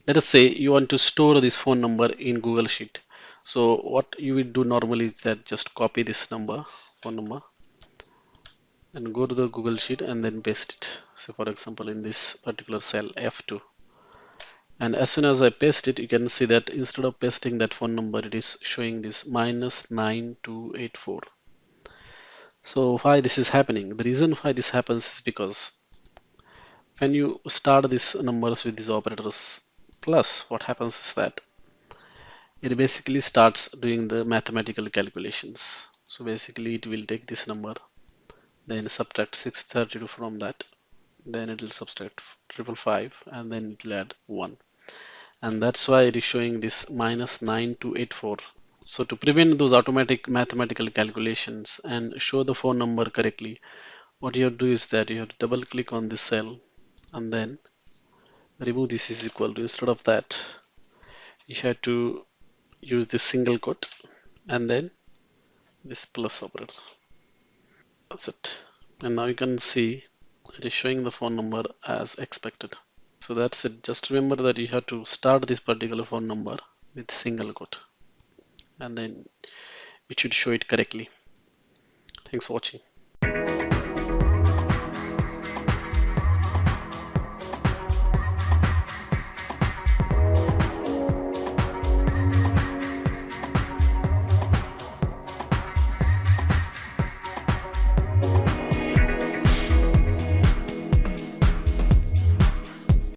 Let us say you want to store this phone number in Google Sheet. So what you will do normally is that just copy this number, phone number, and go to the Google Sheet and then paste it. So for example, in this particular cell F2. And as soon as I paste it, you can see that instead of pasting that phone number, it is showing this -9284. So why this is happening? The reason why this happens is because when you start these numbers with these operators plus, what happens is that it basically starts doing the mathematical calculations. So basically it will take this number, then subtract 632 from that, then it will subtract 555, and then it will add 1. And that's why it is showing this -9284. So to prevent those automatic mathematical calculations and show the phone number correctly, what you have to do is that you have to double click on this cell and then remove this is equal to. Instead of that, you have to use this single quote and then this plus operator. That's it. And now you can see it is showing the phone number as expected. So that's it. Just remember that you have to start this particular phone number with single quote and then it should show it correctly. Thanks for watching.